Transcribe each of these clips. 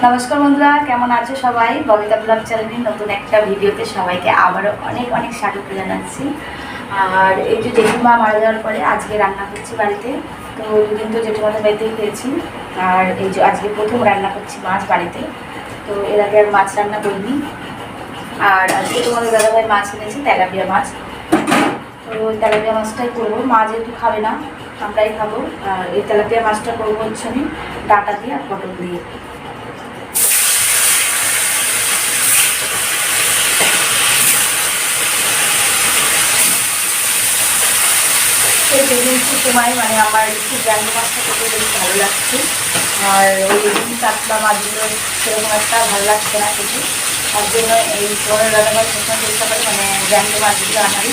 নমস্কার বন্ধুরা, কেমন আছো সবাই? ববিতা ব্লগ চ্যানেলের নতুন একটা ভিডিওতে সবাইকে আবারও অনেক অনেক স্বাগত জানাচ্ছি। আর এই যে জেঠিমা মারা যাওয়ার পরে আজকে রান্না করছি বাড়িতে। তো দুদিন তো জেঠিমাদের বাড়িতেই খেয়েছি। আর এই যে আজকে প্রথম রান্না করছি মাছ বাড়িতে। তো এর আগে আর মাছ রান্না করিনি। আর আজকে তোমাদের দাদাভাই মাছ এনেছি, তেলাপিয়া মাছ। তো ওই তেলাপিয়া মাছটাই করবো। মা যেহেতু খাবে না, আমরাই খাবো। আর এই তেলাপিয়া মাছটা করবো হচ্ছে আমি ডাঁটা দিয়ে আর পটল দিয়ে। এই প্রেগনেন্সির সময় আমার একটু জ্যান্ত মাছটা খেতে বেশ ভালো লাগছে। আর ওই রুটি কাতলা মাছগুলো সেরকম একটা ভালো লাগছে না খেতে। তার জন্য এই তোমাদের দাদাভাই সবসময় চেষ্টা করে জ্যান্ত মাছগুলো আনারই।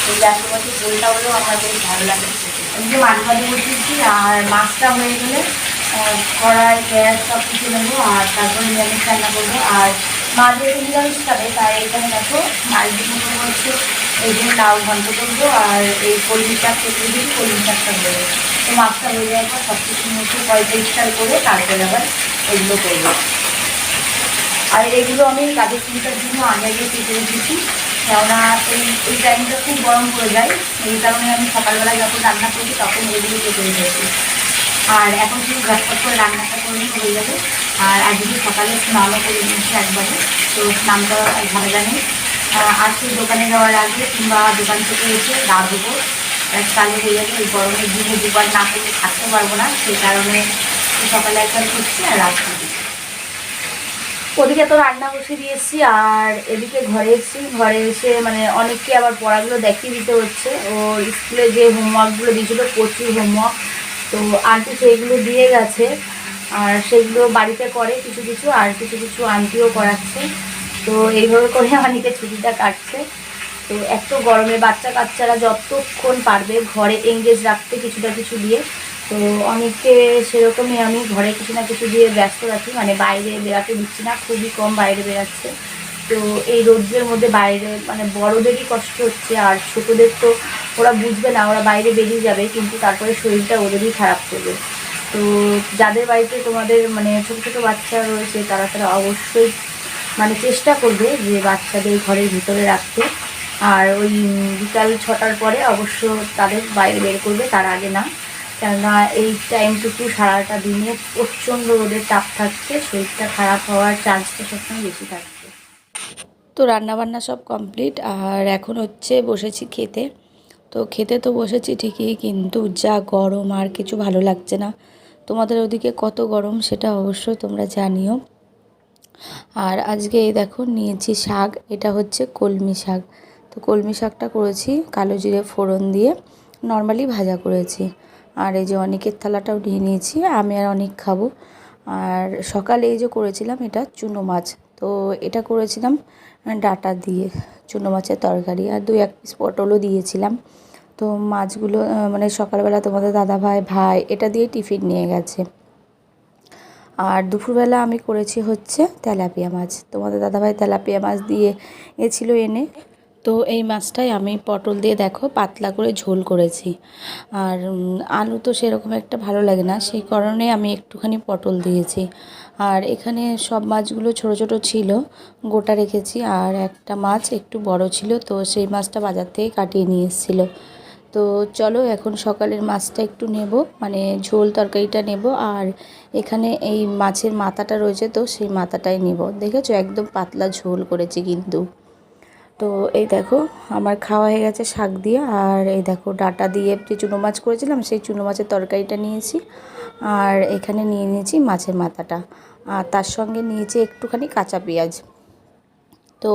এই জ্যান্ত মাছের ঝোলটা হলেও আমার বেশ ভালো লাগে খেতে। আমি যে মাছ ভাজি বসিয়েছি, আর মাছটা হয়ে গেলে কড়াই গ্যাস সব কিছু নেবো। আর তারপরে নিরামিষ রান্না করবো। আর মাছ যেহেতু নিরামিষ খাবে, তাই এখানে দেখো মাছ দিয়ে করবো হচ্ছে এই জন্য লাউ ঘন্ট করবো। আর এই কলমি শাক কেটে দিয়েছি, কলমি শাকটা হয়ে তো মাছটা হয়ে যাওয়ার পর সব কিছু মুখে পরিষ্কার করে তারপরে আবার এগুলো করবো। আর এগুলো আমি কাজের চিন্তার জন্য আগে কেটে রেখেছি, কেননা এই টাইমটা খুব গরম পড়ে যায়। এই কারণে আমি সকালবেলা যখন রান্না করি তখন এগুলো কেটে রেখেছি। আর এখন শুধু ঝটপট করে রান্নাটা করে হয়ে যাবে। আর আজকে সকালে স্নানও করে নিয়েছি একবারে। তো স্নানটা ঝামেলা নেই। আজকে দোকানে যাওয়ার আগে কিংবা দোকান থেকে এসে গা দেবো, চালু হয়ে যাবে। এই গরমের দিনে দুবার না করলে থাকতে পারবো না, সেই কারণে সকালে একবার করছি আর রাত্রে। ওদিকে তো রান্না বসে দিয়েছি, আর এদিকে ঘরে এসেছি। ঘরে এসে অনেককে আবার পড়াগুলো দেখিয়ে দিতে হচ্ছে। ও স্কুলে যে হোমওয়ার্কগুলো দিয়েছিলো, প্রচুর হোমওয়ার্ক। তো আন্টি সেইগুলো দিয়ে গেছে, আর সেগুলো বাড়িতে করে কিছু কিছু, আর কিছু কিছু আন্টিও করাচ্ছে। তো এইভাবে করে অনেকে ছুটিটা কাটছে। তো এত গরমে বাচ্চা কাচ্চারা যতক্ষণ পারবে ঘরে এঙ্গেজ রাখতে কিছুটা কিছু দিয়ে। তো অনেককে সেরকমই আমি ঘরে কিছু না কিছু দিয়ে ব্যস্ত রাখি, বাইরে বেরাতে দিচ্ছি না, খুবই কম বাইরে বেরাচ্ছে। তো এই রোদ্রের মধ্যে বাইরে বড়োদেরই কষ্ট হচ্ছে, আর ছোটোদের তো ওরা বুঝবে না, ওরা বাইরে বেরিয়ে যাবে, কিন্তু তারপরে শরীরটা ওদেরই খারাপ করবে। তো যাদের বাড়িতে তোমাদের ছোটো ছোটো বাচ্চা রয়েছে, তারা তারা অবশ্যই চেষ্টা করবে যে বাচ্চাদের ঘরের ভিতরে রাখতে। আর ওই বিকাল 6টার পরে অবশ্য তাদের বাইরে বের করবে, তার আগে না। কেননা এই টাইমটুকু সারাটা দিনে প্রচণ্ড রোদের তাপ থাকছে, শরীরটা খারাপ হওয়ার চান্সটা সবসময় বেশি থাকছে। তো রান্নাবান্না সব কমপ্লিট, আর এখন হচ্ছে বসেছি খেতে। তো খেতে তো বসেছি ঠিকই, কিন্তু যা গরম আর কিছু ভালো লাগছে না। তোমাদের ওদিকে কত গরম সেটা অবশ্যই তোমরা জানিও। আর আজকে এই দেখো নিয়েছি শাক, এটা হচ্ছে কলমি শাক। তো কলমি শাকটা করেছি কালো জিরে ফোড়ন দিয়ে, নর্মালি ভাজা করেছি। আর এই যে অনেকের থালাটাও নিয়ে নিয়েছি, আমি আর অনেক খাবো। আর সকালে এই যে করেছিলাম এটা চুনো মাছ। তো এটা করেছিলাম ডাঁটা দিয়ে চুনো মাছের তরকারি, আর 2-1 পিস পটলও দিয়েছিলাম। তো মাছগুলো সকালবেলা তোমাদের ভাই এটা দিয়ে টিফিন নিয়ে গেছে। আর দুপুরবেলা আমি করেছি হচ্ছে তেলাপিয়া মাছ, তোমাদের দাদাভাই তেলাপিয়া মাছ দিয়ে এছিল এনে। তো এই মাছটাই আমি পটল দিয়ে দেখো পাতলা করে ঝোল করেছি। আর আলু তো সেরকম একটা ভালো লাগে না, সেই কারণে আমি একটুখানি পটল দিয়েছি। আর এখানে সব মাছগুলো ছোট ছোট ছিল, গোটা রেখেছি। আর একটা মাছ একটু বড় ছিল, তো সেই মাছটা বাজার থেকে কাটিয়ে নিয়ে এসেছিলো। তো চলো এখন সকালের মাছটা একটু নেব, ঝোল তরকারিটা নেব। আর এখানে এই মাছের মাথাটা রয়েছে, তো সেই মাথাটাই নেব। দেখেছো একদম পাতলা ঝোল করেছি কিন্তু। তো এই দেখো আমার খাওয়া হয়ে গেছে শাক দিয়ে। আর এই দেখো ডাঁটা দিয়ে যে চুনো মাছ করেছিলাম, সেই চুনো মাছের তরকারিটা নিয়েছি। আর এখানে নিয়ে নিয়েছি মাছের মাথাটা, আর তার সঙ্গে নিয়েছি একটুখানি কাঁচা পেঁয়াজ। তো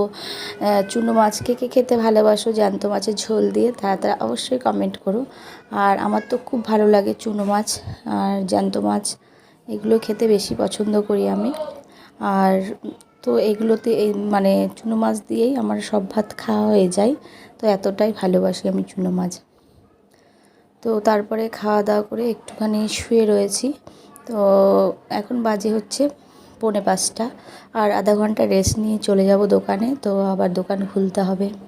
চুনো মাছ কে কে খেতে ভালোবাসো জ্যান্ত মাছের ঝোল দিয়ে, তারা তারা অবশ্যই কমেন্ট করো। আর আমার তো খুব ভালো লাগে চুনো মাছ আর জ্যান্ত মাছ, এগুলো খেতে বেশি পছন্দ করি আমি। আর তো এগুলোতে এই চুনো মাছ দিয়েই আমার সব ভাত খাওয়া হয়ে যায়। তো এতটাই ভালোবাসি আমি চুনো মাছ। তো তারপরে খাওয়া দাওয়া করে একটুখানি শুয়ে রয়েছি। তো এখন বাজে হচ্ছে 4:45, আর আধা ঘন্টা রেস্ট নিয়ে চলে যাব দোকানে। তো আবার দোকান খুলতে হবে।